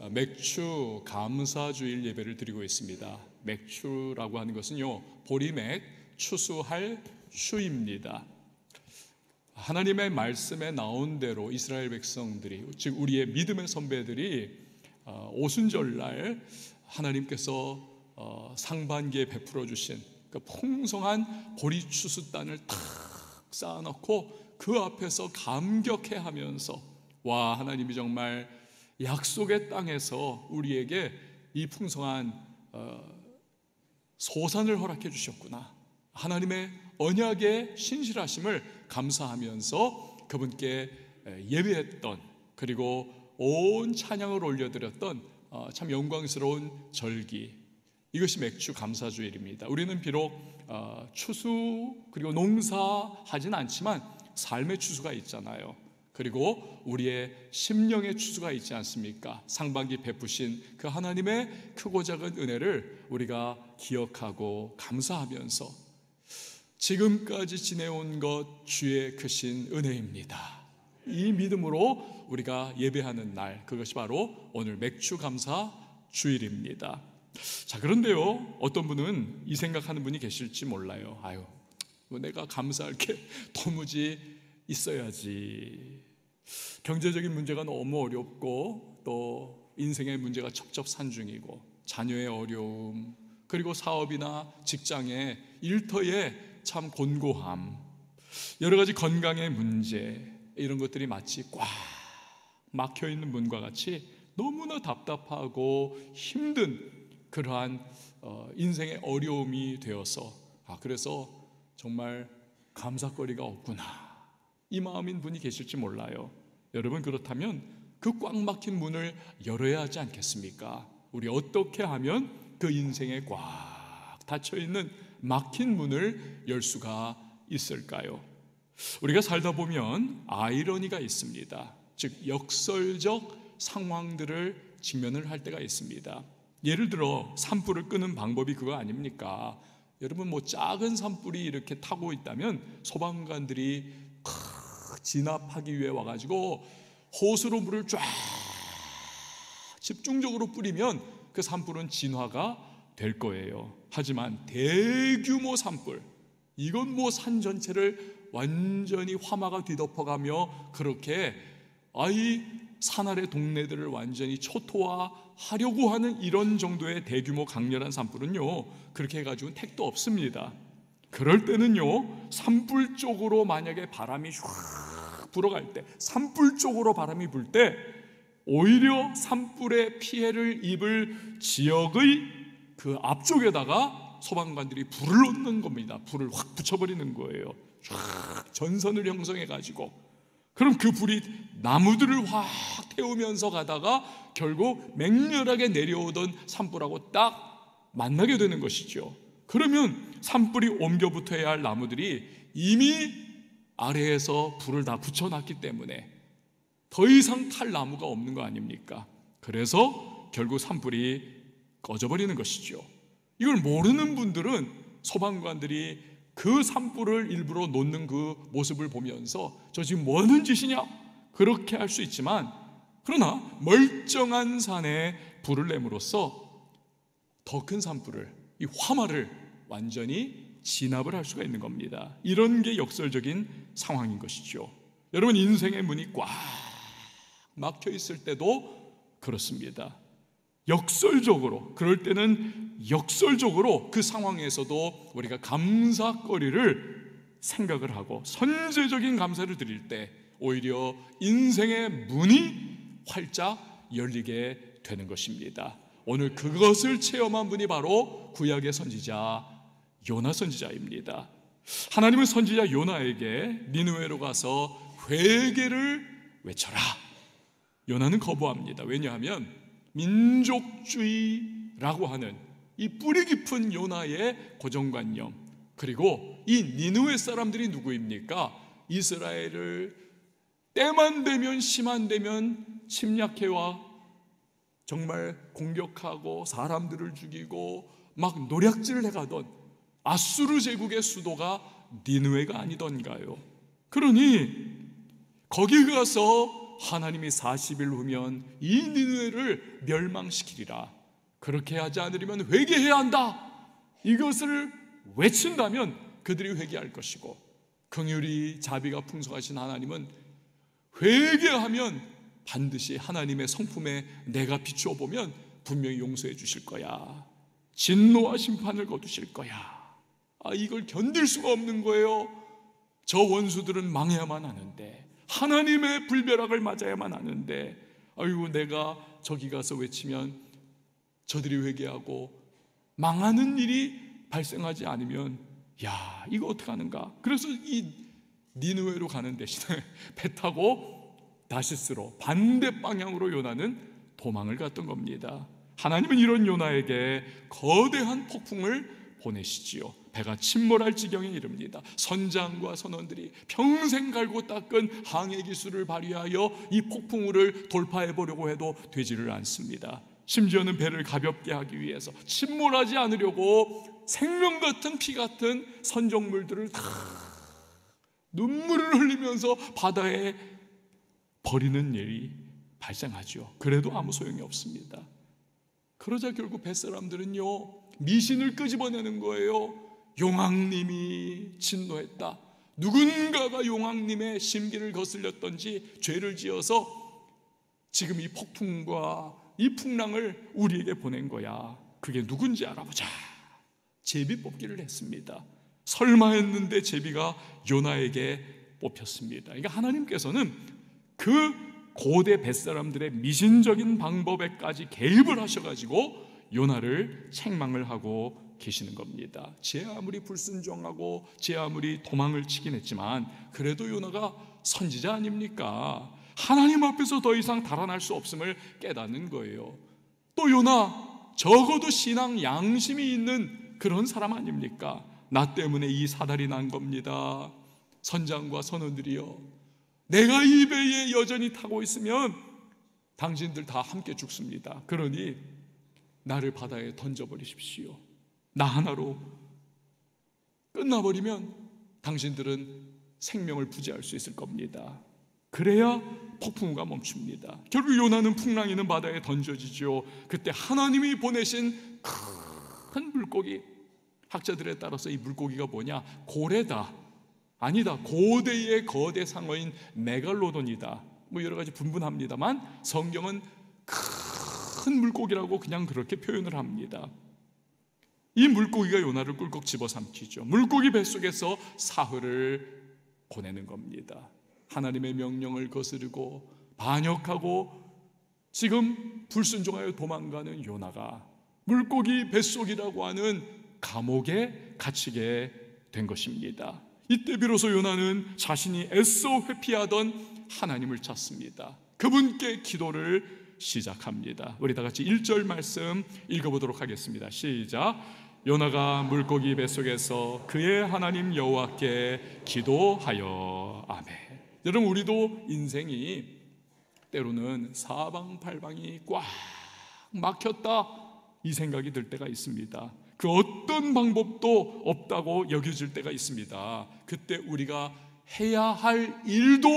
맥추 감사주일 예배를 드리고 있습니다. 맥추라고 하는 것은요, 보리맥, 추수할 추입니다. 하나님의 말씀에 나온 대로 이스라엘 백성들이, 즉 우리의 믿음의 선배들이 오순절날 하나님께서 상반기에 베풀어 주신 그 풍성한 보리 추수단을 탁 쌓아놓고 그 앞에서 감격해하면서, 와, 하나님이 정말 약속의 땅에서 우리에게 이 풍성한 소산을 허락해 주셨구나, 하나님의 언약의 신실하심을 감사하면서 그분께 예배했던, 그리고 온 찬양을 올려드렸던 참 영광스러운 절기, 이것이 맥추 감사주일입니다. 우리는 비록 추수 그리고 농사하진 않지만 삶의 추수가 있잖아요. 그리고 우리의 심령의 추수가 있지 않습니까? 상반기 베푸신 그 하나님의 크고 작은 은혜를 우리가 기억하고 감사하면서 지금까지 지내온 것 주의 크신 은혜입니다, 이 믿음으로 우리가 예배하는 날, 그것이 바로 오늘 맥추 감사 주일입니다. 자, 그런데요, 어떤 분은 이 생각하는 분이 계실지 몰라요. 아유, 뭐 내가 감사할 게 도무지 있어야지, 경제적인 문제가 너무 어렵고 또 인생의 문제가 첩첩산중이고 자녀의 어려움, 그리고 사업이나 직장의 일터에 참 곤고함, 여러 가지 건강의 문제, 이런 것들이 마치 꽉 막혀있는 문과 같이 너무나 답답하고 힘든 그러한 인생의 어려움이 되어서, 그래서 정말 감사거리가 없구나, 이 마음인 분이 계실지 몰라요. 여러분, 그렇다면 그 꽉 막힌 문을 열어야 하지 않겠습니까? 우리 어떻게 하면 그 인생에 꽉 닫혀있는 막힌 문을 열 수가 있을까요? 우리가 살다 보면 아이러니가 있습니다. 즉 역설적 상황들을 직면을 할 때가 있습니다. 예를 들어 산불을 끄는 방법이 그거 아닙니까? 여러분, 뭐 작은 산불이 이렇게 타고 있다면 소방관들이 진압하기 위해 와가지고 호스로 물을 쫙 집중적으로 뿌리면 그 산불은 진화가 될 거예요. 하지만 대규모 산불, 이건 뭐 산 전체를 완전히 화마가 뒤덮어가며 그렇게 산 아래 동네들을 완전히 초토화하려고 하는 이런 정도의 대규모 강렬한 산불은요, 그렇게 해가지고는 택도 없습니다. 그럴 때는요, 산불 쪽으로 만약에 바람이 휙 불어갈 때, 산불 쪽으로 바람이 불 때 오히려 산불의 피해를 입을 지역의 그 앞쪽에다가 소방관들이 불을 넣는 겁니다. 불을 확 붙여버리는 거예요. 쫙 전선을 형성해가지고. 그럼 그 불이 나무들을 확 태우면서 가다가 결국 맹렬하게 내려오던 산불하고 딱 만나게 되는 것이죠. 그러면 산불이 옮겨 붙어야 할 나무들이 이미 아래에서 불을 다 붙여놨기 때문에 더 이상 탈 나무가 없는 거 아닙니까? 그래서 결국 산불이 꺼져버리는 것이죠. 이걸 모르는 분들은 소방관들이 그 산불을 일부러 놓는 그 모습을 보면서 저 지금 뭐 하는 짓이냐? 그렇게 할 수 있지만, 그러나 멀쩡한 산에 불을 내므로써 더 큰 산불을, 이 화마를 완전히 진압을 할 수가 있는 겁니다. 이런 게 역설적인 상황인 것이죠. 여러분, 인생의 문이 꽉 막혀 있을 때도 그렇습니다. 역설적으로, 그럴 때는 역설적으로 그 상황에서도 우리가 감사거리를 생각을 하고 선제적인 감사를 드릴 때 오히려 인생의 문이 활짝 열리게 되는 것입니다. 오늘 그것을 체험한 분이 바로 구약의 선지자 요나 선지자입니다. 하나님은 선지자 요나에게 니느웨로 가서 회개를 외쳐라. 요나는 거부합니다. 왜냐하면 민족주의라고 하는 이 뿌리 깊은 요나의 고정관념, 그리고 이 니느웨 사람들이 누구입니까? 이스라엘을 때만 되면, 시만 되면 침략해와 정말 공격하고 사람들을 죽이고 막 노략질을 해가던 아수르 제국의 수도가 니느웨가 아니던가요? 그러니 거기 가서 하나님이 40일 후면 이 니느웨를 멸망시키리라. 그렇게 하지 않으려면 회개해야 한다. 이것을 외친다면 그들이 회개할 것이고, 긍휼이 자비가 풍성하신 하나님은 회개하면 반드시 하나님의 성품에 내가 비추어 보면 분명히 용서해 주실 거야. 진노와 심판을 거두실 거야. 이걸 견딜 수가 없는 거예요. 저 원수들은 망해야만 하는데, 하나님의 불벼락을 맞아야만 하는데, 아이고 내가 저기 가서 외치면 저들이 회개하고 망하는 일이 발생하지 않으면 야 이거 어떡하는가. 그래서 이 니느웨로 가는 대신에 배 타고 다시스로 반대 방향으로 요나는 도망을 갔던 겁니다. 하나님은 이런 요나에게 거대한 폭풍을 보내시지요. 배가 침몰할 지경에 이릅니다. 선장과 선원들이 평생 갈고 닦은 항해 기술을 발휘하여 이 폭풍우를 돌파해 보려고 해도 되지를 않습니다. 심지어는 배를 가볍게 하기 위해서 침몰하지 않으려고 생명 같은 피 같은 선정물들을 다 눈물을 흘리면서 바다에 버리는 일이 발생하죠. 그래도 아무 소용이 없습니다. 그러자 결국 뱃사람들은요 미신을 끄집어내는 거예요. 용왕님이 진노했다. 누군가가 용왕님의 심기를 거슬렸던지 죄를 지어서 지금 이 폭풍과 이 풍랑을 우리에게 보낸 거야. 그게 누군지 알아보자. 제비 뽑기를 했습니다. 설마 했는데 제비가 요나에게 뽑혔습니다. 그러니까 하나님께서는 그 고대 뱃사람들의 미신적인 방법에까지 개입을 하셔가지고 요나를 책망을 하고 계시는 겁니다. 제 아무리 불순종하고 제 아무리 도망을 치긴 했지만 그래도 요나가 선지자 아닙니까? 하나님 앞에서 더 이상 달아날 수 없음을 깨닫는 거예요. 또 요나 적어도 신앙 양심이 있는 그런 사람 아닙니까? 나 때문에 이 사달이 난 겁니다. 선장과 선원들이요, 내가 이 배에 여전히 타고 있으면 당신들 다 함께 죽습니다. 그러니 나를 바다에 던져버리십시오. 나 하나로 끝나버리면 당신들은 생명을 부지할 수 있을 겁니다. 그래야 폭풍우가 멈춥니다. 결국 요나는 풍랑 있는 바다에 던져지죠. 그때 하나님이 보내신 큰 물고기, 학자들에 따라서 이 물고기가 뭐냐? 고래다. 아니다. 고대의 거대 상어인 메갈로돈이다. 뭐 여러 가지 분분합니다만 성경은 큰 물고기라고 그냥 그렇게 표현을 합니다. 이 물고기가 요나를 꿀꺽 집어삼키죠. 물고기 뱃속에서 사흘을 보내는 겁니다. 하나님의 명령을 거스르고 반역하고 지금 불순종하여 도망가는 요나가 물고기 뱃속이라고 하는 감옥에 갇히게 된 것입니다. 이때 비로소 요나는 자신이 애써 회피하던 하나님을 찾습니다. 그분께 기도를 시작합니다. 우리 다 같이 1절 말씀 읽어보도록 하겠습니다. 시작. 요나가 물고기 뱃속에서 그의 하나님 여호와께 기도하여. 아멘. 여러분, 우리도 인생이 때로는 사방팔방이 꽉 막혔다 이 생각이 들 때가 있습니다. 그 어떤 방법도 없다고 여겨질 때가 있습니다. 그때 우리가 해야 할 일도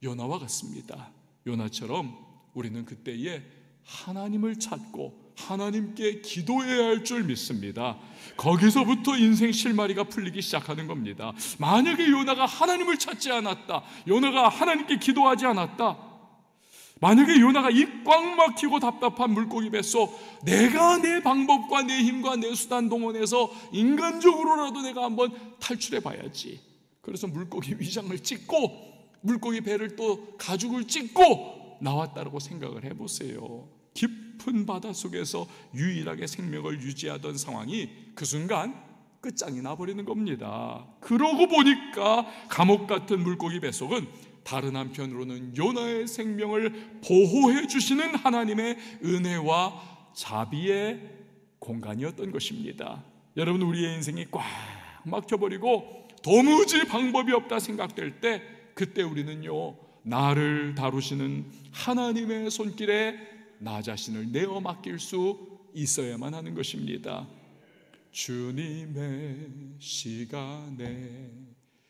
요나와 같습니다. 요나처럼 우리는 그때에 하나님을 찾고 하나님께 기도해야 할 줄 믿습니다. 거기서부터 인생 실마리가 풀리기 시작하는 겁니다. 만약에 요나가 하나님을 찾지 않았다, 요나가 하나님께 기도하지 않았다, 만약에 요나가 이 꽉 막히고 답답한 물고기 뱃속 내가 내 방법과 내 힘과 내 수단 동원해서 인간적으로라도 내가 한번 탈출해 봐야지, 그래서 물고기 위장을 찢고 물고기 배를 또 가죽을 찢고 나왔다라고 생각을 해보세요. 깊은 바다 속에서 유일하게 생명을 유지하던 상황이 그 순간 끝장이 나버리는 겁니다. 그러고 보니까 감옥 같은 물고기 뱃속은 다른 한편으로는 요나의 생명을 보호해 주시는 하나님의 은혜와 자비의 공간이었던 것입니다. 여러분, 우리의 인생이 꽉 막혀버리고 도무지 방법이 없다 생각될 때, 그때 우리는요, 나를 다루시는 하나님의 손길에 나 자신을 내어 맡길 수 있어야만 하는 것입니다. 주님의 시간에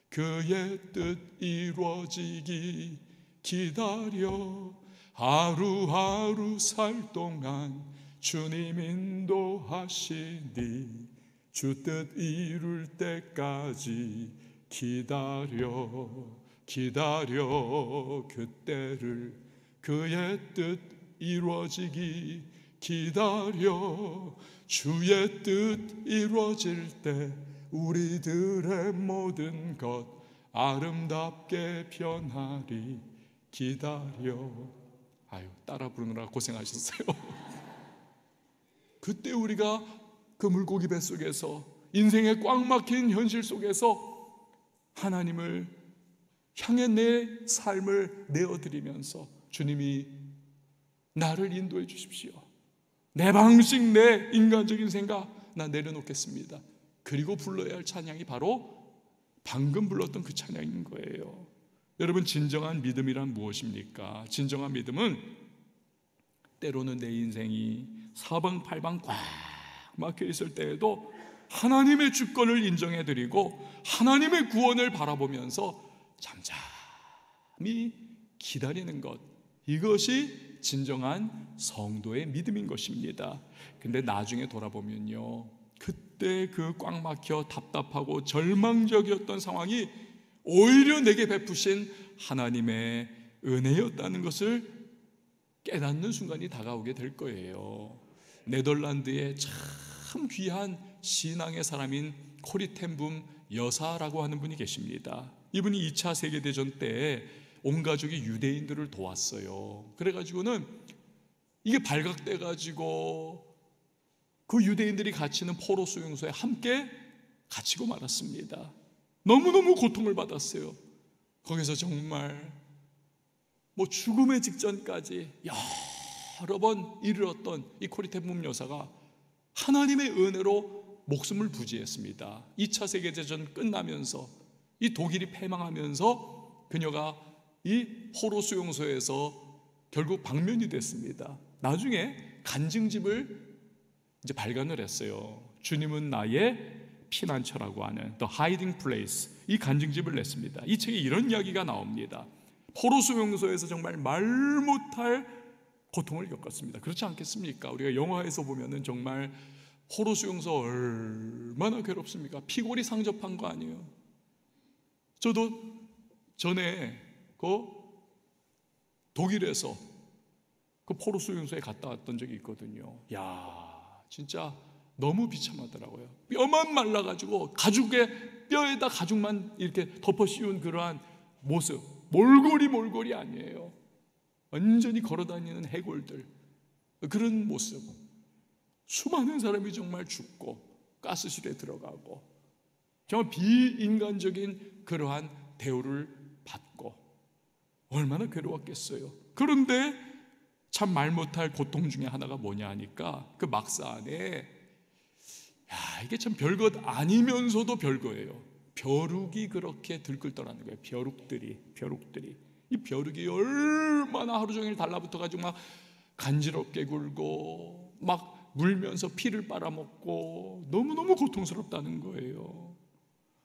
그의 뜻 이루어지기 기다려. 하루하루 살 동안 주님 인도하시니 주 뜻 이룰 때까지 기다려. 기다려. 그때를 그의 뜻 이루어지기 기다려. 주의 뜻 이루어질 때 우리들의 모든 것 아름답게 변하리. 기다려. 아유, 따라 부르느라 고생하셨어요. 그때 우리가 그 물고기 뱃속에서 인생의 꽉 막힌 현실 속에서 하나님을 향해 내 삶을 내어드리면서 주님이 나를 인도해 주십시오. 내 방식, 내 인간적인 생각 나 내려놓겠습니다. 그리고 불러야 할 찬양이 바로 방금 불렀던 그 찬양인 거예요. 여러분, 진정한 믿음이란 무엇입니까? 진정한 믿음은 때로는 내 인생이 사방팔방 꽉 막혀 있을 때에도 하나님의 주권을 인정해드리고 하나님의 구원을 바라보면서 잠잠히 기다리는 것, 이것이 진정한 성도의 믿음인 것입니다. 근데 나중에 돌아보면요, 그때 그 꽉 막혀 답답하고 절망적이었던 상황이 오히려 내게 베푸신 하나님의 은혜였다는 것을 깨닫는 순간이 다가오게 될 거예요. 네덜란드의 참 귀한 신앙의 사람인 코리 텐 붐 여사라고 하는 분이 계십니다. 이분이 2차 세계대전 때 온 가족이 유대인들을 도왔어요. 그래가지고는 이게 발각돼가지고 그 유대인들이 갇히는 포로 수용소에 함께 갇히고 말았습니다. 너무너무 고통을 받았어요. 거기서 정말 죽음의 직전까지 여러 번 이르렀던 이 코리 텐 붐 여사가 하나님의 은혜로 목숨을 부지했습니다. 2차 세계대전 끝나면서 이 독일이 패망하면서 그녀가 이 포로 수용소에서 결국 방면이 됐습니다. 나중에 간증집을 이제 발간을 했어요. 주님은 나의 피난처라고 하는 The Hiding Place, 이 간증집을 냈습니다. 이 책에 이런 이야기가 나옵니다. 포로 수용소에서 정말 말 못할 고통을 겪었습니다. 그렇지 않겠습니까? 우리가 영화에서 보면은 정말 포로 수용소 얼마나 괴롭습니까? 피골이 상접한 거 아니에요? 저도 전에 그 독일에서 그 포로 수용소에 갔다 왔던 적이 있거든요. 진짜 너무 비참하더라고요. 뼈만 말라가지고 가죽에 뼈에다 가죽만 이렇게 덮어 씌운 그러한 모습, 몰골이 아니에요. 완전히 걸어다니는 해골들, 그런 모습. 수많은 사람이 정말 죽고 가스실에 들어가고 정말 비인간적인 그러한 대우를 받고 얼마나 괴로웠겠어요. 그런데 참 말 못할 고통 중에 하나가 뭐냐 하니까 그 막사 안에 이게 참 별것 아니면서도 별거예요. 벼룩이 그렇게 들끓더라는 거예요. 벼룩들이 이 벼룩이 얼마나 하루 종일 달라붙어가지고 막 간지럽게 굴고 막 물면서 피를 빨아먹고 너무너무 고통스럽다는 거예요.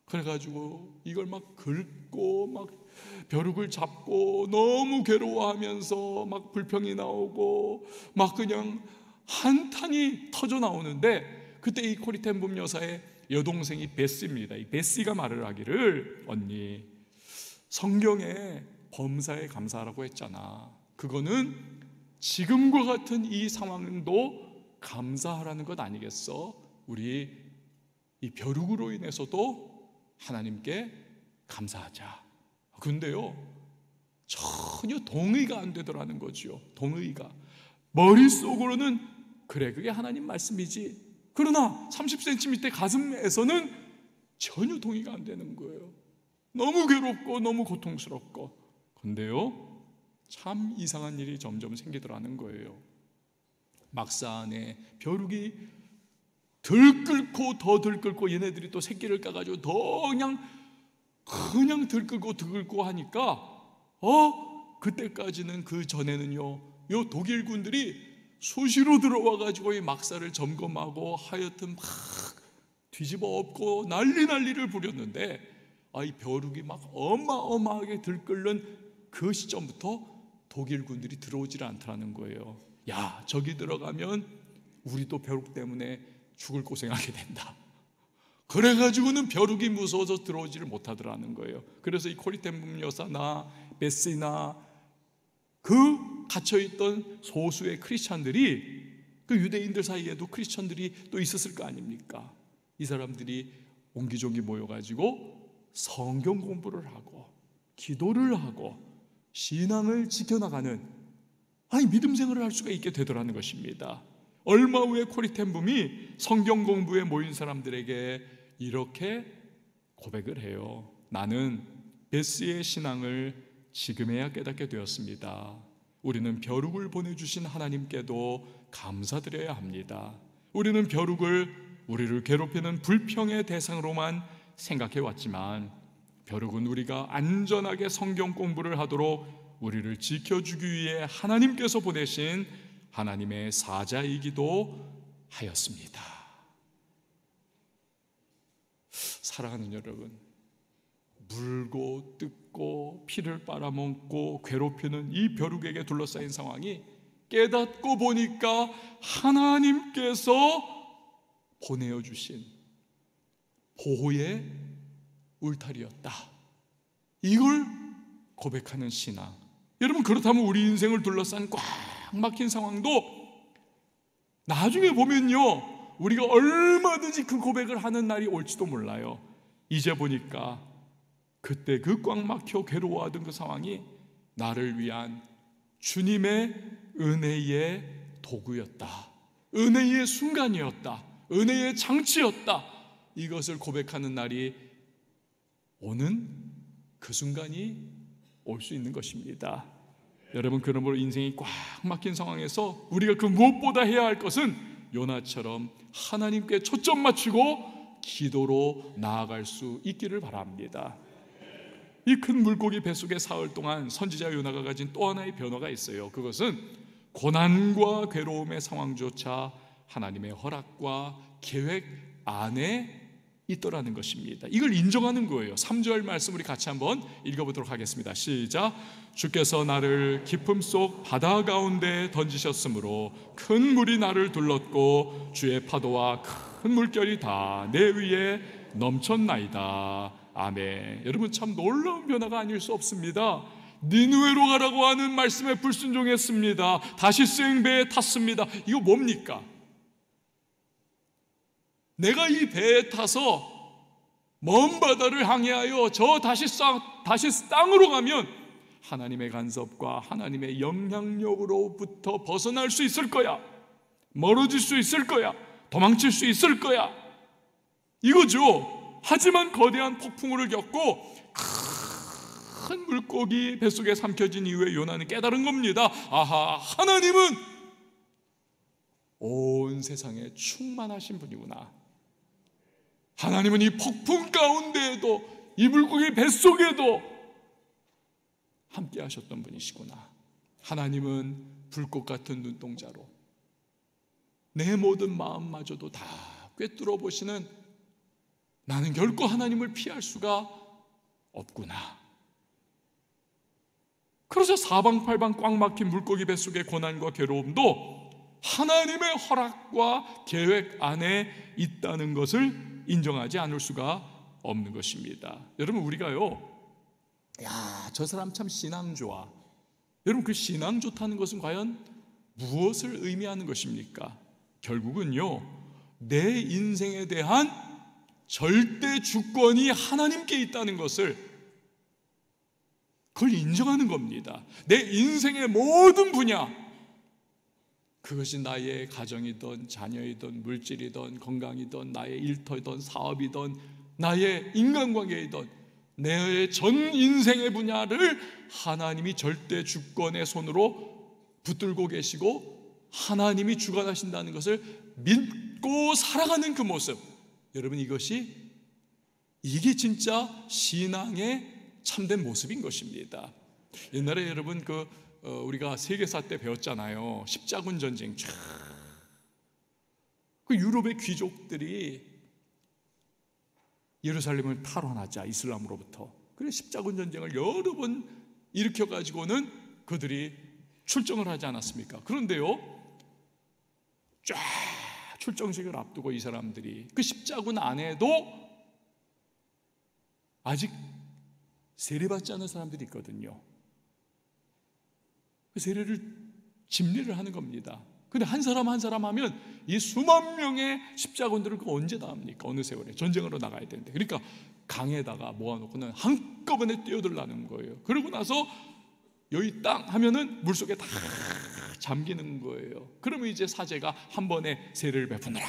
그래가지고 이걸 막 긁고 막 벼룩을 잡고 너무 괴로워하면서 막 불평이 나오고 막 그냥 한탄이 터져 나오는데, 그때 이 코리 텐 붐 여사의 여동생이 베시입니다. 이 베시가 말을 하기를, 언니, 성경에 범사에 감사하라고 했잖아. 그거는 지금과 같은 이 상황도 감사하라는 것 아니겠어? 우리 이 벼룩으로 인해서도 하나님께 감사하자. 근데요, 전혀 동의가 안 되더라는 거죠. 동의가. 머릿속으로는 그래, 그게 하나님 말씀이지. 그러나 30cm 가슴에서는 전혀 동의가 안 되는 거예요. 너무 괴롭고 너무 고통스럽고. 근데요, 참 이상한 일이 점점 생기더라는 거예요. 막사 안에 벼룩이 들끓고 더 들끓고, 얘네들이 또 새끼를 까가지고 더 그냥 들끓고 하니까 그때까지는, 그 전에는요, 요 독일군들이 수시로 들어와가지고 이 막사를 점검하고 하여튼 막 뒤집어 엎고 난리를 부렸는데, 이 벼룩이 막 어마어마하게 들끓는 그 시점부터 독일군들이 들어오질 않더라는 거예요. 야, 저기 들어가면 우리도 벼룩 때문에 죽을 고생하게 된다. 그래가지고는 벼룩이 무서워서 들어오지를 못하더라는 거예요. 그래서 이 코리템 여사나 베시나 그 갇혀있던 소수의 크리스찬들이, 그 유대인들 사이에도 크리스찬들이 또 있었을 거 아닙니까? 이 사람들이 옹기종기 모여가지고 성경 공부를 하고 기도를 하고 신앙을 지켜나가는, 아니 믿음 생활을 할 수가 있게 되더라는 것입니다. 얼마 후에 코리템붐이 성경 공부에 모인 사람들에게 이렇게 고백을 해요. 나는 베스의 신앙을 지금에야 깨닫게 되었습니다. 우리는 벼룩을 보내주신 하나님께도 감사드려야 합니다. 우리는 벼룩을 우리를 괴롭히는 불평의 대상으로만 생각해 왔지만 벼룩은 우리가 안전하게 성경 공부를 하도록 우리를 지켜주기 위해 하나님께서 보내신 하나님의 사자이기도 하였습니다. 사랑하는 여러분, 물고 뜯고 피를 빨아먹고 괴롭히는 이 벼룩에게 둘러싸인 상황이 깨닫고 보니까 하나님께서 보내어 주신 보호의 울타리였다. 이걸 고백하는 신앙. 여러분, 그렇다면 우리 인생을 둘러싼 꽉 막힌 상황도 나중에 보면요, 우리가 얼마든지 그 고백을 하는 날이 올지도 몰라요. 이제 보니까 그때 그 꽉 막혀 괴로워하던 그 상황이 나를 위한 주님의 은혜의 도구였다. 은혜의 순간이었다. 은혜의 장치였다. 이것을 고백하는 날이 오는 그 순간이 올 수 있는 것입니다. 여러분, 그러므로 인생이 꽉 막힌 상황에서 우리가 그 무엇보다 해야 할 것은 요나처럼 하나님께 초점 맞추고 기도로 나아갈 수 있기를 바랍니다. 이 큰 물고기 뱃속에 사흘 동안 선지자 요나가 가진 또 하나의 변화가 있어요. 그것은 고난과 괴로움의 상황조차 하나님의 허락과 계획 안에 있더라는 것입니다. 이걸 인정하는 거예요. 3절 말씀 우리 같이 한번 읽어보도록 하겠습니다. 시작. 주께서 나를 깊음 속 바다 가운데 던지셨으므로 큰 물이 나를 둘렀고 주의 파도와 큰 물결이 다 내 위에 넘쳤나이다. 아멘. 여러분, 참 놀라운 변화가 아닐 수 없습니다. 니느웨로 가라고 하는 말씀에 불순종했습니다. 다시 수행배에 탔습니다. 이거 뭡니까? 내가 이 배에 타서 먼 바다를 항해하여 저 다시 땅으로 가면 하나님의 간섭과 하나님의 영향력으로부터 벗어날 수 있을 거야. 멀어질 수 있을 거야. 도망칠 수 있을 거야. 이거죠. 하지만 거대한 폭풍우를 겪고 큰 물고기 뱃속에 삼켜진 이후에 요나는 깨달은 겁니다. 아하, 하나님은 온 세상에 충만하신 분이구나. 하나님은 이 폭풍 가운데에도 이 물고기 뱃속에도 함께 하셨던 분이시구나. 하나님은 불꽃 같은 눈동자로 내 모든 마음마저도 다 꿰뚫어 보시는, 나는 결코 하나님을 피할 수가 없구나. 그래서 사방팔방 꽉 막힌 물고기 뱃속의 고난과 괴로움도 하나님의 허락과 계획 안에 있다는 것을 인정하지 않을 수가 없는 것입니다. 여러분, 우리가요, 야, 저 사람 참 신앙 좋아. 여러분, 그 신앙 좋다는 것은 과연 무엇을 의미하는 것입니까? 결국은요, 내 인생에 대한 절대 주권이 하나님께 있다는 것을, 그걸 인정하는 겁니다. 내 인생의 모든 분야, 그것이 나의 가정이든 자녀이든 물질이든 건강이든 나의 일터이든 사업이든 나의 인간관계이든 내 전 인생의 분야를 하나님이 절대 주권의 손으로 붙들고 계시고 하나님이 주관하신다는 것을 믿고 살아가는 그 모습, 여러분, 이게 진짜 신앙의 참된 모습인 것입니다. 옛날에 여러분 우리가 세계사 때 배웠잖아요. 십자군 전쟁. 그 유럽의 귀족들이 예루살렘을 탈환하자, 이슬람으로부터. 그래서 십자군 전쟁을 여러 번 일으켜가지고는 그들이 출정을 하지 않았습니까? 그런데요, 쫙 출정식을 앞두고 이 사람들이 그 십자군 안에도 아직 세례받지 않은 사람들이 있거든요. 그 세례를 집례를 하는 겁니다. 근데 한 사람 한 사람 하면 이 수만 명의 십자군들을 언제 다 합니까? 어느 세월에 전쟁으로 나가야 되는데. 그러니까 강에다가 모아놓고는 한꺼번에 뛰어들라는 거예요. 그러고 나서 여기 땅 하면은 물속에 다 잠기는 거예요. 그러면 이제 사제가 한 번에 세례를 베푸느라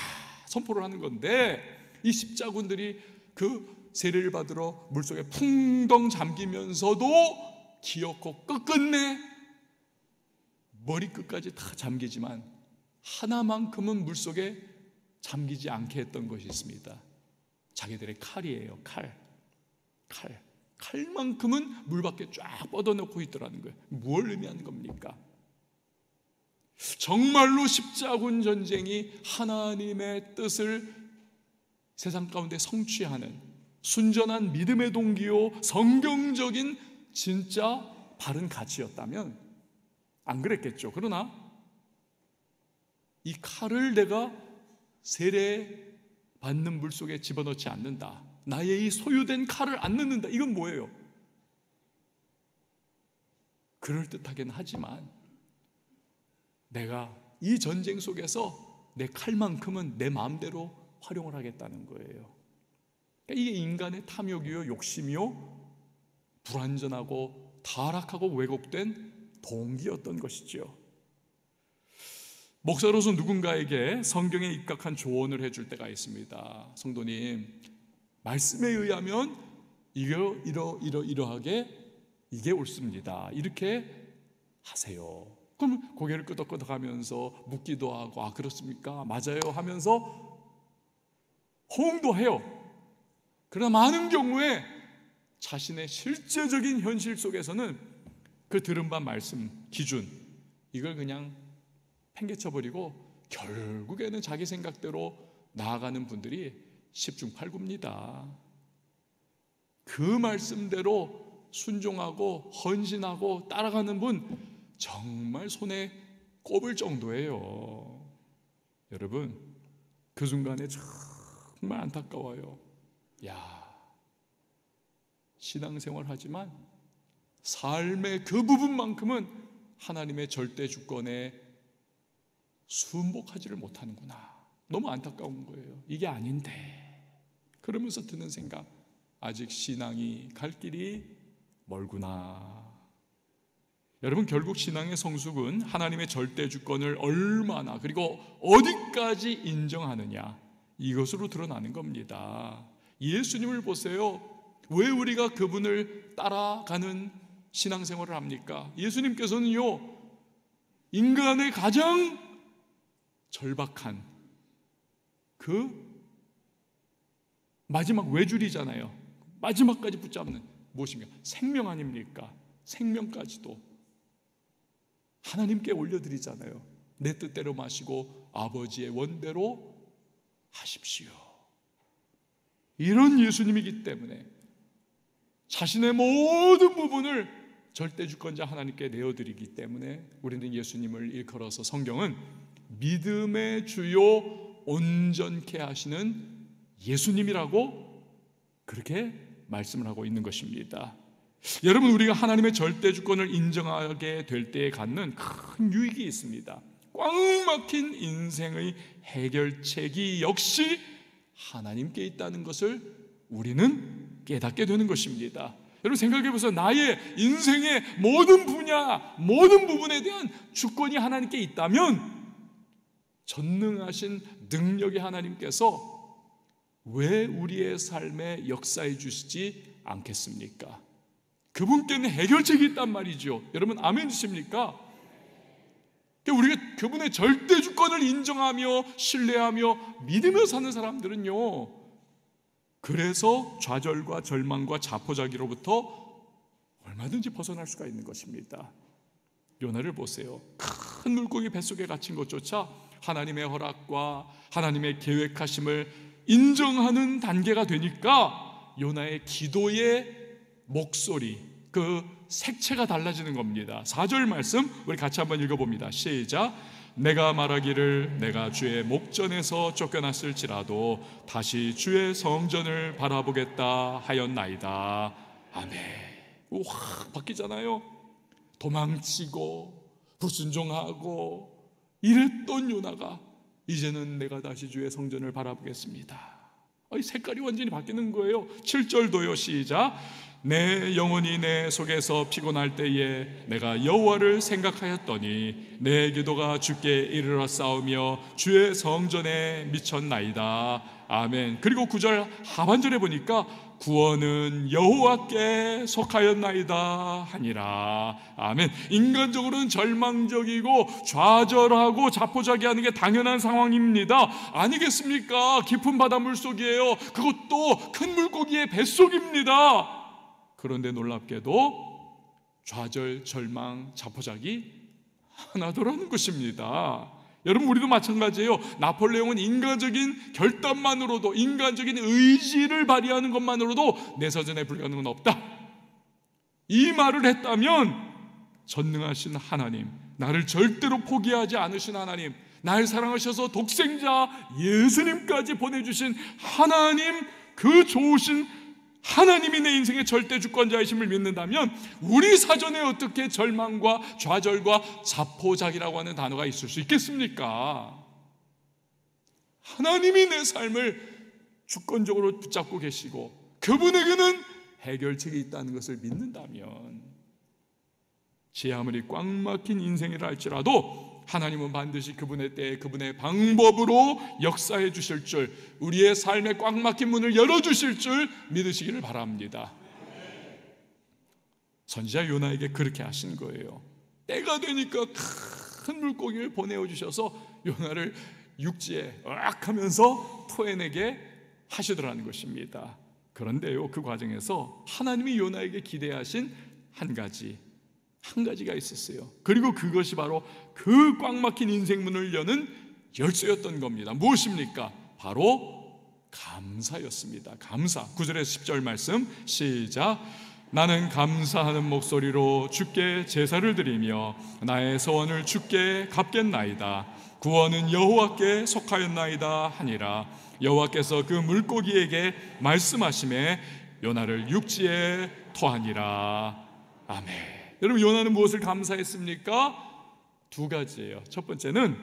선포를 하는 건데, 이 십자군들이 그 세례를 받으러 물속에 풍덩 잠기면서도 기어코 끝끝내 머리끝까지 다 잠기지만 하나만큼은 물속에 잠기지 않게 했던 것이 있습니다. 자기들의 칼이에요. 칼만큼은 물 밖에 쫙 뻗어놓고 있더라는 거예요. 뭘 의미하는 겁니까? 정말로 십자군 전쟁이 하나님의 뜻을 세상 가운데 성취하는 순전한 믿음의 동기요 성경적인 진짜 바른 가치였다면 안 그랬겠죠. 그러나 이 칼을 내가 세례 받는 물속에 집어넣지 않는다, 나의 이 소유된 칼을 안 넣는다, 이건 뭐예요? 그럴듯하긴 하지만 내가 이 전쟁 속에서 내 칼만큼은 내 마음대로 활용을 하겠다는 거예요. 그러니까 이게 인간의 탐욕이요 욕심이요 불완전하고 타락하고 왜곡된 동기였던 것이죠. 목사로서 누군가에게 성경에 입각한 조언을 해줄 때가 있습니다. 성도님, 말씀에 의하면 이러하게 이게 옳습니다, 이렇게 하세요. 그럼 고개를 끄덕끄덕 하면서 묻기도 하고, 아 그렇습니까? 맞아요 하면서 호응도 해요. 그러나 많은 경우에 자신의 실제적인 현실 속에서는 그 들은 바 말씀, 기준, 이걸 그냥 팽개쳐버리고 결국에는 자기 생각대로 나아가는 분들이 10중 8구입니다. 그 말씀대로 순종하고 헌신하고 따라가는 분 정말 손에 꼽을 정도예요. 여러분, 그 순간에 정말 안타까워요. 신앙생활 하지만 삶의 그 부분만큼은 하나님의 절대 주권에 순복하지를 못하는구나. 너무 안타까운 거예요. 이게 아닌데. 그러면서 드는 생각, 아직 신앙이 갈 길이 멀구나. 여러분, 결국 신앙의 성숙은 하나님의 절대 주권을 얼마나 그리고 어디까지 인정하느냐, 이것으로 드러나는 겁니다. 예수님을 보세요. 왜 우리가 그분을 따라가는 신앙생활을 합니까? 예수님께서는요, 인간의 가장 절박한 그 마지막 외줄이잖아요. 마지막까지 붙잡는 무엇입니까? 생명 아닙니까? 생명까지도 하나님께 올려드리잖아요. 내 뜻대로 마시고 아버지의 원대로 하십시오. 이런 예수님이기 때문에 자신의 모든 부분을 절대주권자 하나님께 내어드리기 때문에 우리는 예수님을 일컬어서 성경은 믿음의 주요 온전케 하시는 예수님이라고 그렇게 말씀을 하고 있는 것입니다. 여러분, 우리가 하나님의 절대주권을 인정하게 될 때에 갖는 큰 유익이 있습니다. 꽉 막힌 인생의 해결책이 역시 하나님께 있다는 것을 우리는 깨닫게 되는 것입니다. 여러분, 생각해 보세요. 나의 인생의 모든 분야, 모든 부분에 대한 주권이 하나님께 있다면 전능하신 능력의 하나님께서 왜 우리의 삶에 역사해 주시지 않겠습니까? 그분께는 해결책이 있단 말이죠. 여러분, 아멘이십니까? 우리가 그분의 절대 주권을 인정하며 신뢰하며 믿으며 사는 사람들은요, 그래서 좌절과 절망과 자포자기로부터 얼마든지 벗어날 수가 있는 것입니다. 요나를 보세요. 큰 물고기 뱃속에 갇힌 것조차 하나님의 허락과 하나님의 계획하심을 인정하는 단계가 되니까 요나의 기도의 목소리, 그 색채가 달라지는 겁니다. 4절 말씀 우리 같이 한번 읽어봅니다. 시작. 내가 말하기를 내가 주의 목전에서 쫓겨났을지라도 다시 주의 성전을 바라보겠다 하였나이다. 아멘. 확 바뀌잖아요. 도망치고 불순종하고 이랬던 요나가 이제는 내가 다시 주의 성전을 바라보겠습니다. 색깔이 완전히 바뀌는 거예요. 7절도요. 시작. 내 영혼이 내 속에서 피곤할 때에 내가 여호와를 생각하였더니 내 기도가 주께 이르러 싸우며 주의 성전에 미쳤나이다. 아멘. 그리고 9절 하반절에 보니까 구원은 여호와께 속하였나이다 하니라. 아멘. 인간적으로는 절망적이고 좌절하고 자포자기하는 게 당연한 상황입니다. 아니겠습니까? 깊은 바닷물 속이에요. 그것도 큰 물고기의 뱃속입니다. 그런데 놀랍게도 좌절, 절망, 자포자기 하나더라는 것입니다. 여러분, 우리도 마찬가지예요. 나폴레옹은 인간적인 결단만으로도, 인간적인 의지를 발휘하는 것만으로도 내 서전에 불과한 건 없다, 이 말을 했다면 전능하신 하나님, 나를 절대로 포기하지 않으신 하나님, 날 사랑하셔서 독생자 예수님까지 보내주신 하나님, 그 좋으신 하나님이 내 인생의 절대 주권자이심을 믿는다면 우리 사전에 어떻게 절망과 좌절과 자포자기라고 하는 단어가 있을 수 있겠습니까? 하나님이 내 삶을 주권적으로 붙잡고 계시고 그분에게는 해결책이 있다는 것을 믿는다면 제 아무리 꽉 막힌 인생이라 할지라도 하나님은 반드시 그분의 때에 그분의 방법으로 역사해 주실 줄, 우리의 삶의 꽉 막힌 문을 열어주실 줄 믿으시기를 바랍니다. 선지자 요나에게 그렇게 하신 거예요. 때가 되니까 큰 물고기를 보내어 주셔서 요나를 육지에 으악 하면서 토해내게 하시더라는 것입니다. 그런데요, 그 과정에서 하나님이 요나에게 기대하신 한 가지가 있었어요. 그리고 그것이 바로 그 꽉 막힌 인생문을 여는 열쇠였던 겁니다. 무엇입니까? 바로 감사였습니다. 감사. 9절에서 10절 말씀 시작. 나는 감사하는 목소리로 주께 제사를 드리며 나의 소원을 주께 갚겠나이다. 구원은 여호와께 속하였나이다 하니라. 여호와께서 그 물고기에게 말씀하시매 요나를 육지에 토하니라. 아멘. 여러분, 요나는 무엇을 감사했습니까? 두 가지예요. 첫 번째는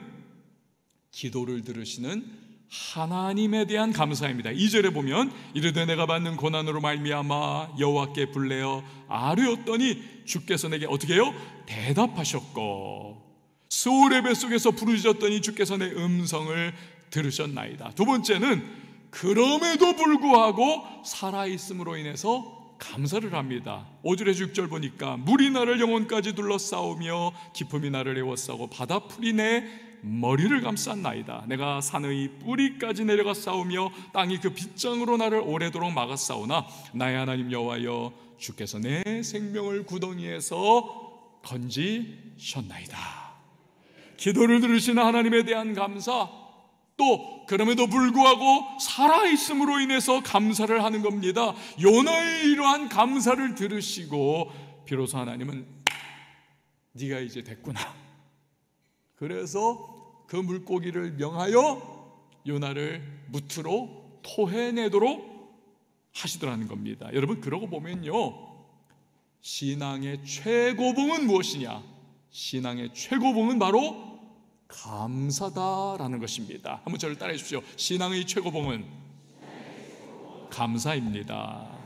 기도를 들으시는 하나님에 대한 감사입니다. 2절에 보면 이르되 내가 받는 고난으로 말미암아 여호와께 불레어 아뢰었더니 주께서 내게 어떻게 해요? 대답하셨고 스올의 뱃속에서 부르짖었더니 주께서 내 음성을 들으셨나이다. 두 번째는 그럼에도 불구하고 살아있음으로 인해서 감사를 합니다. 5절에서 6절 보니까 물이 나를 영혼까지 둘러싸우며 기품이 나를 에워싸고 바다풀이 내 머리를 감쌌나이다. 내가 산의 뿌리까지 내려가 싸우며 땅이 그 빗장으로 나를 오래도록 막았사오나 나의 하나님 여호와여 주께서 내 생명을 구덩이에서 건지셨나이다. 기도를 들으시는 하나님에 대한 감사, 또 그럼에도 불구하고 살아있음으로 인해서 감사를 하는 겁니다. 요나의 이러한 감사를 들으시고 비로소 하나님은 네가 이제 됐구나, 그래서 그 물고기를 명하여 요나를 무트로 토해내도록 하시더라는 겁니다. 여러분, 그러고 보면요, 신앙의 최고봉은 무엇이냐? 신앙의 최고봉은 바로 감사다라는 것입니다. 한번 저를 따라해 주십시오. 신앙의 최고봉은 감사입니다.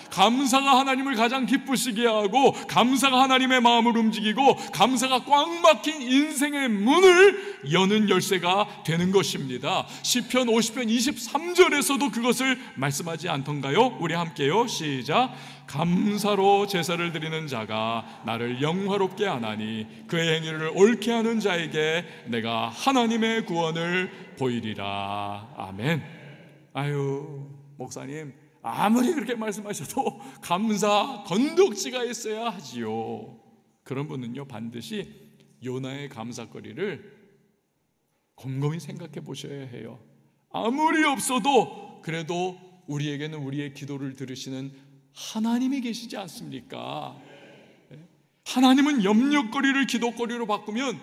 감사가 하나님을 가장 기쁘시게 하고, 감사가 하나님의 마음을 움직이고, 감사가 꽉 막힌 인생의 문을 여는 열쇠가 되는 것입니다. 시편 50편 23절에서도 그것을 말씀하지 않던가요? 우리 함께요. 시작. 감사로 제사를 드리는 자가 나를 영화롭게 하나니 그의 행위를 옳게 하는 자에게 내가 하나님의 구원을 보이리라. 아멘. 아유, 목사님, 아무리 그렇게 말씀하셔도 감사 건덕지가 있어야 하지요. 그런 분은요, 반드시 요나의 감사거리를 곰곰이 생각해 보셔야 해요. 아무리 없어도 그래도 우리에게는 우리의 기도를 들으시는 하나님이 계시지 않습니까? 하나님은 염려거리를 기도거리로 바꾸면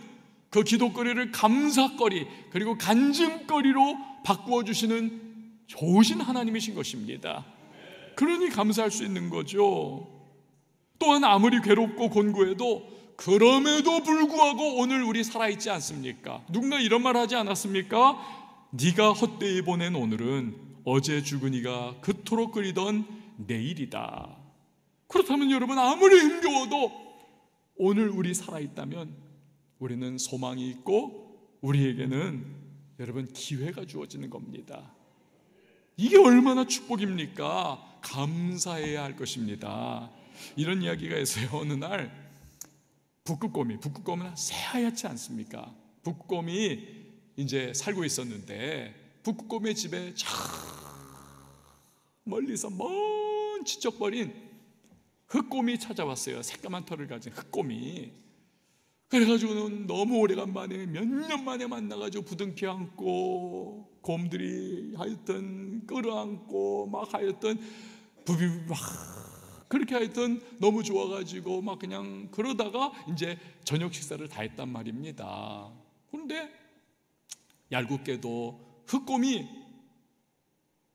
그 기도거리를 감사거리 그리고 간증거리로 바꾸어 주시는 좋으신 하나님이신 것입니다. 그러니 감사할 수 있는 거죠. 또한 아무리 괴롭고 곤고해도 그럼에도 불구하고 오늘 우리 살아있지 않습니까? 누군가 이런 말 하지 않았습니까? 네가 헛되이 보낸 오늘은 어제 죽은 이가 그토록 끓이던 내일이다. 그렇다면 여러분, 아무리 힘겨워도 오늘 우리 살아있다면 우리는 소망이 있고 우리에게는 여러분 기회가 주어지는 겁니다. 이게 얼마나 축복입니까? 감사해야 할 것입니다. 이런 이야기가 있어요. 어느 날 북극곰은 새하얗지 않습니까? 북극곰이 이제 살고 있었는데 북극곰의 집에 저 멀리서 먼 지적거린 흑곰이 찾아왔어요. 새까만 털을 가진 흑곰이. 그래가지고는 너무 오래간만에 몇 년 만에 만나가지고 부둥켜 안고 곰들이 하여튼 끌어안고 막 하여튼 부비부 막 그렇게 하여튼 너무 좋아가지고 막 그냥 그러다가 이제 저녁 식사를 다 했단 말입니다. 그런데 얄궂게도 흑곰이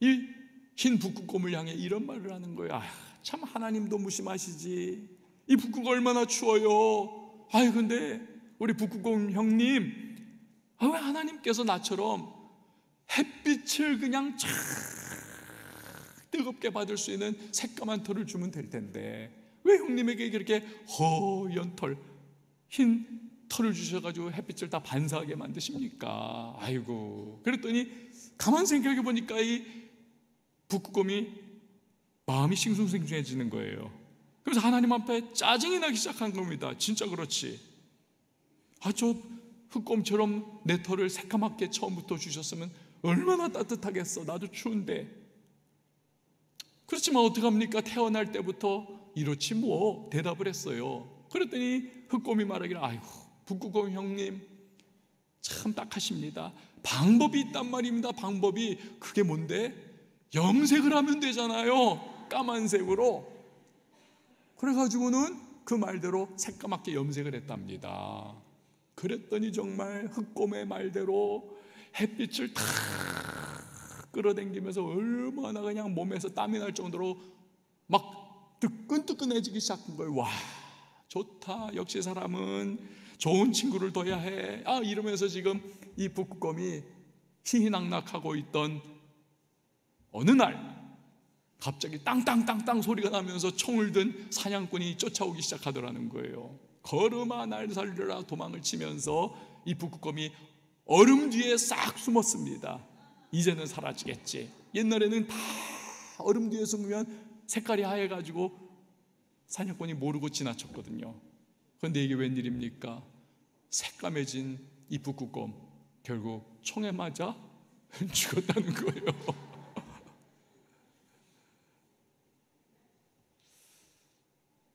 이 흰 북극곰을 향해 이런 말을 하는 거예요. 아, 참 하나님도 무심하시지. 이 북극 얼마나 추워요. 아유, 근데 우리 북극곰 형님, 왜 하나님께서 나처럼 햇빛을 그냥 쫙 뜨겁게 받을 수 있는 새까만 털을 주면 될 텐데 왜 형님에게 그렇게 허연 털, 흰 털을 주셔가지고 햇빛을 다 반사하게 만드십니까? 아이고. 그랬더니 가만 생각해 보니까 이 북극곰이 마음이 싱숭생숭해지는 거예요. 그래서 하나님 앞에 짜증이 나기 시작한 겁니다. 진짜 그렇지. 저 흑곰처럼 내 털을 새까맣게 처음부터 주셨으면 얼마나 따뜻하겠어. 나도 추운데. 그렇지만 어떡합니까? 태어날 때부터 이렇지 뭐 대답을 했어요. 그랬더니 흑곰이 말하기를, 아이고 북극곰 형님 참 딱하십니다. 방법이 있단 말입니다. 방법이. 그게 뭔데? 염색을 하면 되잖아요. 까만색으로. 그래가지고는 그 말대로 새까맣게 염색을 했답니다. 그랬더니 정말 흑곰의 말대로 햇빛을 탁 끌어당기면서 얼마나 그냥 몸에서 땀이 날 정도로 막 뜨끈뜨끈해지기 시작한 거예요. 와, 좋다. 역시 사람은 좋은 친구를 둬야 해. 이러면서 지금 이 북극곰이 희희낙낙하고 있던 어느 날 갑자기 땅땅땅땅 소리가 나면서 총을 든 사냥꾼이 쫓아오기 시작하더라는 거예요. 걸음아 날 살려라 도망을 치면서 이 북극곰이 얼음 뒤에 싹 숨었습니다. 이제는 사라지겠지. 옛날에는 다 얼음 뒤에 숨으면 색깔이 하얘가지고 사냥꾼이 모르고 지나쳤거든요. 그런데 이게 웬일입니까? 새까매진 이 북극곰 결국 총에 맞아 죽었다는 거예요.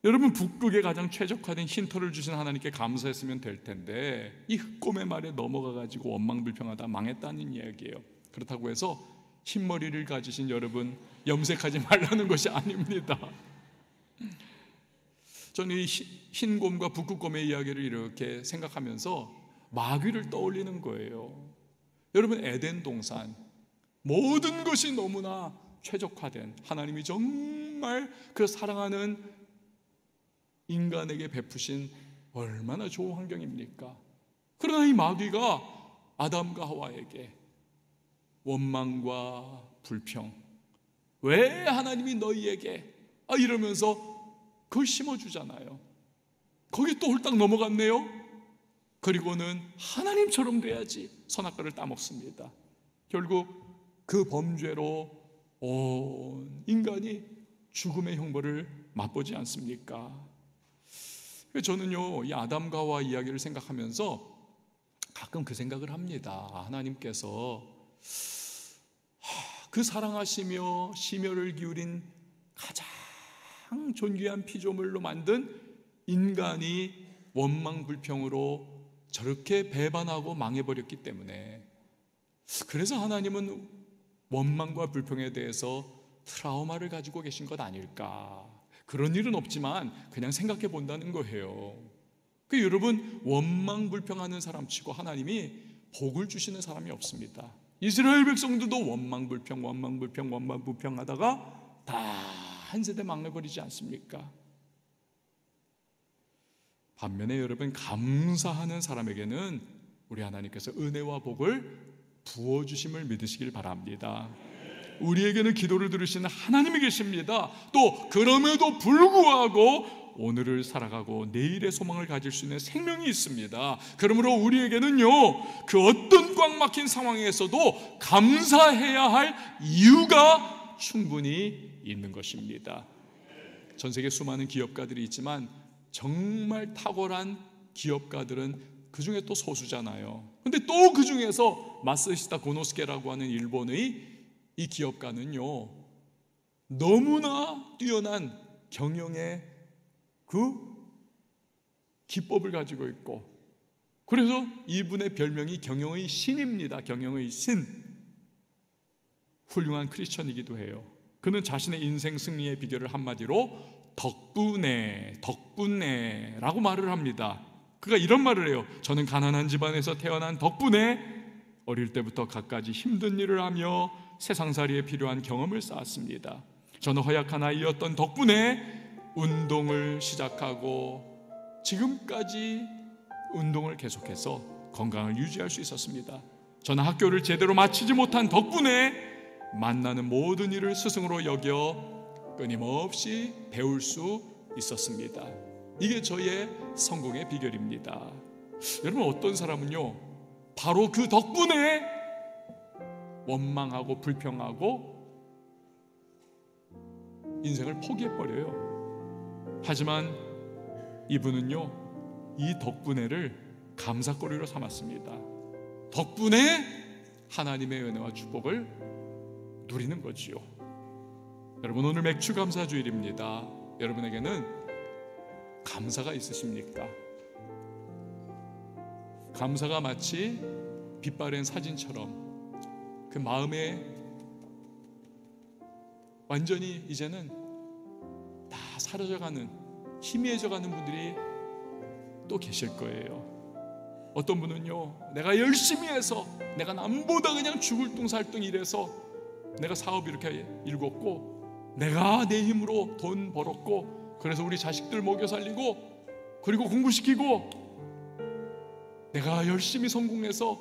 여러분, 북극에 가장 최적화된 흰 털을 주신 하나님께 감사했으면 될 텐데 이 흑곰의 말에 넘어가가지고 원망불평하다 망했다는 이야기예요. 그렇다고 해서 흰머리를 가지신 여러분 염색하지 말라는 것이 아닙니다. 저는 이 흰곰과 북극곰의 이야기를 이렇게 생각하면서 마귀를 떠올리는 거예요. 여러분, 에덴 동산 모든 것이 너무나 최적화된 하나님이 정말 그 사랑하는 인간에게 베푸신 얼마나 좋은 환경입니까? 그러나 이 마귀가 아담과 하와에게 원망과 불평, 왜 하나님이 너희에게 이러면서 그걸 심어주잖아요. 거기 또 홀딱 넘어갔네요. 그리고는 하나님처럼 돼야지 선악과를 따먹습니다. 결국 그 범죄로 온 인간이 죽음의 형벌을 맛보지 않습니까? 저는요, 이 아담과 하와 이야기를 생각하면서 가끔 그 생각을 합니다. 하나님께서 그 사랑하시며 심혈을 기울인 가장 존귀한 피조물로 만든 인간이 원망불평으로 저렇게 배반하고 망해버렸기 때문에, 그래서 하나님은 원망과 불평에 대해서 트라우마를 가지고 계신 것 아닐까. 그런 일은 없지만 그냥 생각해 본다는 거예요. 여러분, 원망불평하는 사람 치고 하나님이 복을 주시는 사람이 없습니다. 이스라엘 백성들도 원망불평 하다가 다 한 세대 망해버리지 않습니까? 반면에 여러분, 감사하는 사람에게는 우리 하나님께서 은혜와 복을 부어주심을 믿으시길 바랍니다. 우리에게는 기도를 들으시는 하나님이 계십니다. 또 그럼에도 불구하고 오늘을 살아가고 내일의 소망을 가질 수 있는 생명이 있습니다. 그러므로 우리에게는요, 그 어떤 꽉 막힌 상황에서도 감사해야 할 이유가 충분히 있는 것입니다. 전 세계 수많은 기업가들이 있지만 정말 탁월한 기업가들은 그 중에 또 소수잖아요. 근데 또 그 중에서 마쓰시다 고노스케라고 하는 일본의 이 기업가는요, 너무나 뛰어난 경영의 그 기법을 가지고 있고, 그래서 이분의 별명이 경영의 신입니다. 경영의 신. 훌륭한 크리스천이기도 해요. 그는 자신의 인생 승리의 비결을 한마디로 덕분에라고 말을 합니다. 그가 이런 말을 해요. 저는 가난한 집안에서 태어난 덕분에 어릴 때부터 갖가지 힘든 일을 하며 세상살이에 필요한 경험을 쌓았습니다. 저는 허약한 아이였던 덕분에 운동을 시작하고 지금까지 운동을 계속해서 건강을 유지할 수 있었습니다. 저는 학교를 제대로 마치지 못한 덕분에 만나는 모든 일을 스승으로 여겨 끊임없이 배울 수 있었습니다. 이게 저의 성공의 비결입니다. 여러분, 어떤 사람은요, 바로 그 덕분에 원망하고 불평하고 인생을 포기해버려요. 하지만 이분은요, 이 덕분에를 감사거리로 삼았습니다. 덕분에 하나님의 은혜와 축복을 누리는 거지요. 여러분, 오늘 맥주감사주일입니다. 여러분에게는 감사가 있으십니까? 감사가 마치 빛바랜 사진처럼 그 마음에 완전히 이제는 다 사라져가는, 희미해져가는 분들이 또 계실 거예요. 어떤 분은요, 내가 열심히 해서, 내가 남보다 그냥 죽을 둥살둥 일해서 내가 사업 이렇게 일궜고, 내가 내 힘으로 돈 벌었고, 그래서 우리 자식들 먹여 살리고, 그리고 공부시키고, 내가 열심히 성공해서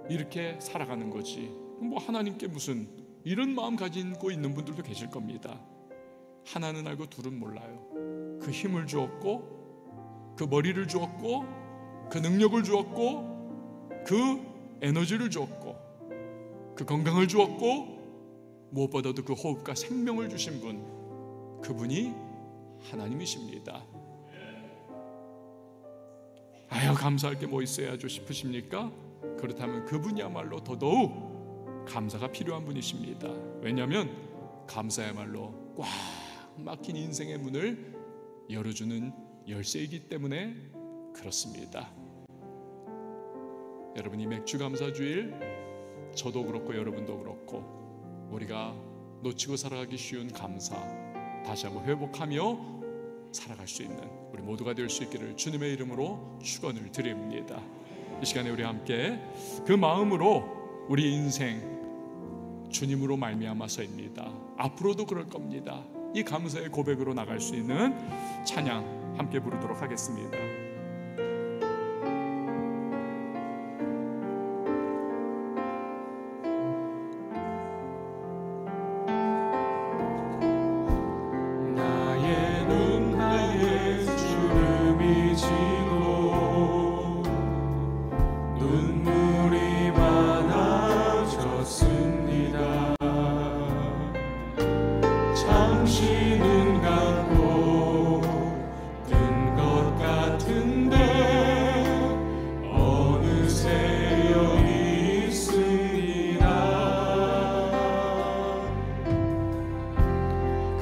이렇게 살아가는 거지, 뭐 하나님께 무슨, 이런 마음 가지고 있는 분들도 계실 겁니다. 하나는 알고 둘은 몰라요. 그 힘을 주었고, 그 머리를 주었고, 그 능력을 주었고, 그 에너지를 주었고, 그 건강을 주었고, 무엇보다도 그 호흡과 생명을 주신 분, 그분이 하나님이십니다. 아유, 감사할 게 뭐 있어야죠 싶으십니까? 그렇다면 그분이야말로 더더욱 감사가 필요한 분이십니다. 왜냐하면 감사야말로 꽉 막힌 인생의 문을 열어주는 열쇠이기 때문에 그렇습니다. 여러분, 이 맥주감사주일 저도 그렇고 여러분도 그렇고 우리가 놓치고 살아가기 쉬운 감사 다시 한번 회복하며 살아갈 수 있는 우리 모두가 될 수 있기를 주님의 이름으로 축원을 드립니다. 이 시간에 우리 함께 그 마음으로 우리 인생 주님으로 말미암아서입니다. 앞으로도 그럴 겁니다. 이 감사의 고백으로 나갈 수 있는 찬양 함께 부르도록 하겠습니다.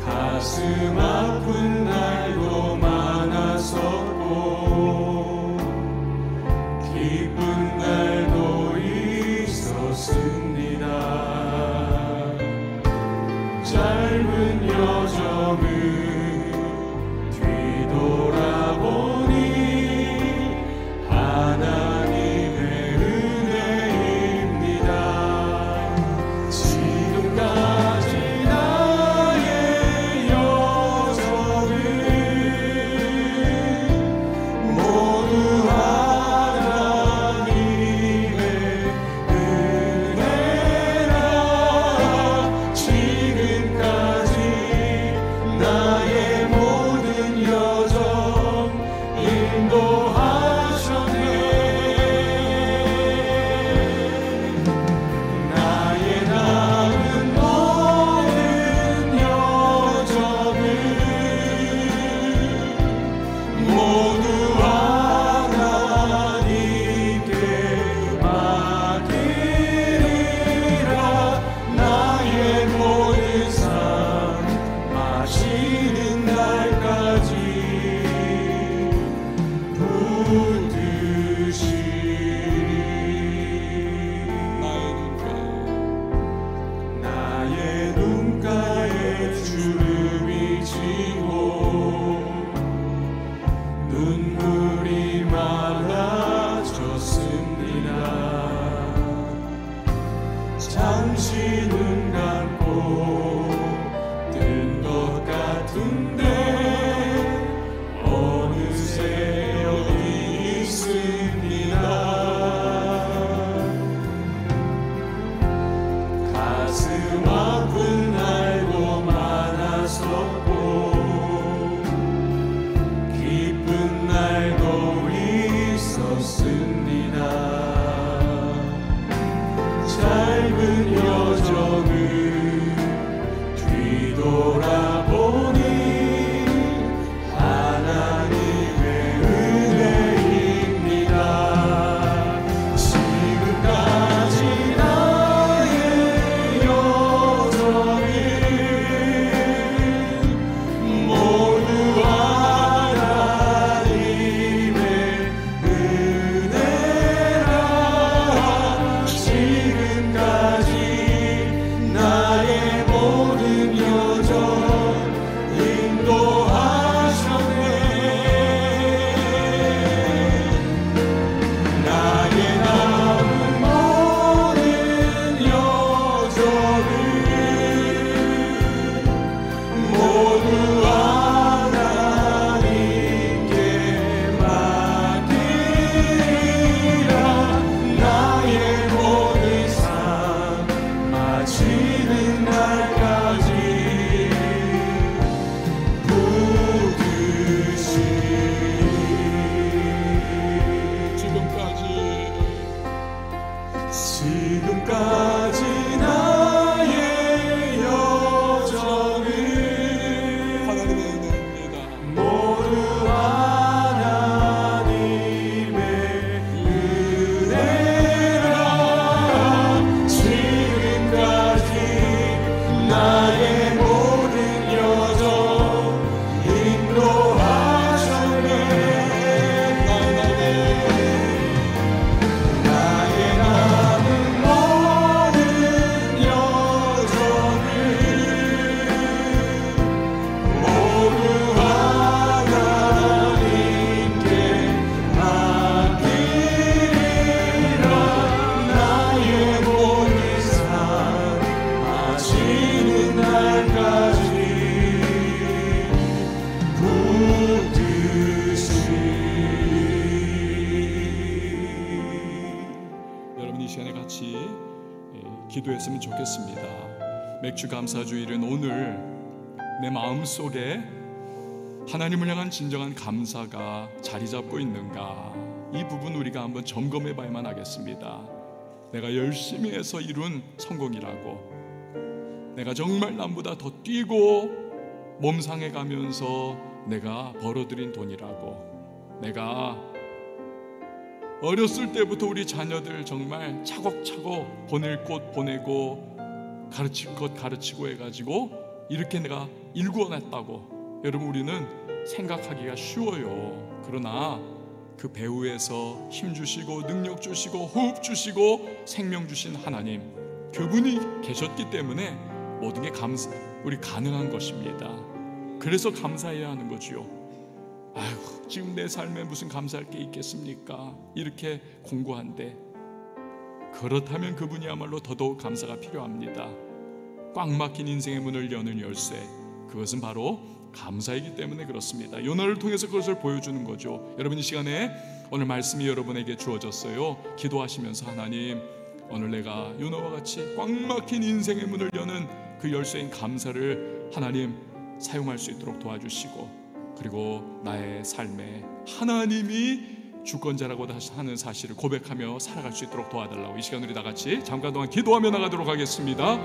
가슴 아픈 날도 많았었고 기쁜 날도 있었습니다. 아픈데 어느새 여기 있습니다. 가슴 아픈 날도 많았었고 기쁜 날도 있었습니다. 짧은 여정을 뒤돌아보니 하나님의 은혜입니다. 지금까지 나의 여정은 모두 하나님의 은혜라. 지금까지 나의 모든 여정 인도하셨네. 나의 남은 모든 여정을 모두 하나님께 맡기라. 나의 모든 삶 마치는 날까지 붙드시. 지금까지 나의 여정은 하나님의 은혜입니다. 모두 하나님의 은혜라. 지금까지 나의 모든 여정 인도하셨네. 나의 남은 모든 여정을 모두 하나님께 맡기리라. 나의 모든 삶 마치는 날까지 붙드시. 여러분 이 시간에 같이 기도했으면 좋겠습니다. 맥주 감사주일은 오늘 내 마음속에 하나님을 향한 진정한 감사가 자리 잡고 있는가, 이 부분 우리가 한번 점검해 봐야만 하겠습니다. 내가 열심히 해서 이룬 성공이라고, 내가 정말 남보다 더 뛰고 몸 상해가면서 내가 벌어들인 돈이라고, 내가 어렸을 때부터 우리 자녀들 정말 차곡차곡 보낼 곳 보내고 가르칠 것 가르치고 해가지고 이렇게 내가 일구어냈다고 여러분 우리는 생각하기가 쉬워요. 그러나 그 배후에서 힘 주시고 능력 주시고 호흡 주시고 생명 주신 하나님, 그분이 계셨기 때문에 모든 게 우리 가능한 것입니다. 그래서 감사해야 하는 거지요. 아이고, 지금 내 삶에 무슨 감사할 게 있겠습니까? 이렇게 공고한데, 그렇다면 그분이야말로 더더욱 감사가 필요합니다. 꽉 막힌 인생의 문을 여는 열쇠, 그것은 바로 감사이기 때문에 그렇습니다. 요나를 통해서 그것을 보여주는 거죠. 여러분 이 시간에 오늘 말씀이 여러분에게 주어졌어요. 기도하시면서 하나님, 오늘 내가 요나와 같이 꽉 막힌 인생의 문을 여는 그 열쇠인 감사를 하나님 사용할 수 있도록 도와주시고, 그리고 나의 삶에 하나님이 주권자라고 하는 사실을 고백하며 살아갈 수 있도록 도와달라고 이 시간 우리 다 같이 잠깐 동안 기도하며 나가도록 하겠습니다.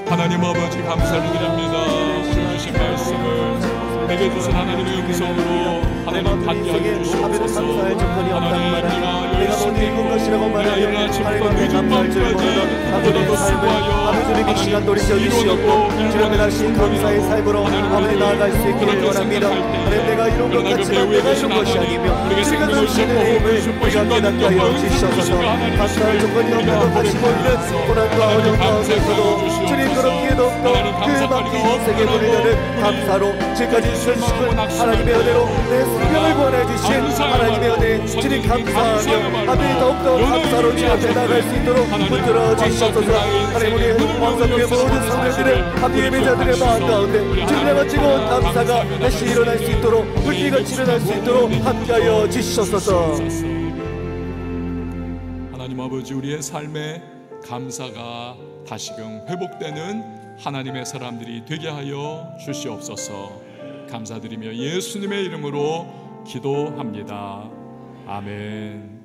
하나님 아버지 감사를 드립니다. 오늘 주신 말씀을 내게 주신 하나님의 음성으로 하나님 받게 하여 주시옵소서. 하나님 내가 열심히 것이라고 말하여 일어나 지금부터 하나님의 늦은 감사를 밤까지 아버지의 삶을 아버지에게 시간 돌이켜 주시옵고 주님의 다시 감사의 삶으로 아버지 나아갈 수 있기를 원합니다. 하나님 내가 이룬 것 같지만 내가 이룬 것이 아니며 주님의 당신의 힘을 우리가 깨닫게 하여 주시옵소서. 감사할 조건이 없는 다시 보이는 고난과 어려움 가운데서도 주님 그렇게 높고 그 막힌 인생의 문을 여는 감사로 지금까지 주신 하나님의 은혜로 내 생명을 구원해 주신 하나님의 은혜 주님 감사하며 하나님 더욱더 감사로 주 앞에 나갈 수 있도록 붙들어 주시옵소서. 하나님 우리의 왕성의 모든 성도들의 하나님 예배자들의 마음 가운데 주님의 멋지고 감사가 다시 일어날 수 있도록 불길같이 일어날 수 있도록 함께하여 주시옵소서. 하나님 아버지, 우리의 삶에 감사가 다시금 회복되는 하나님의 사람들이 되게 하여 주시옵소서. 감사드리며 예수님의 이름으로 기도합니다. 아멘.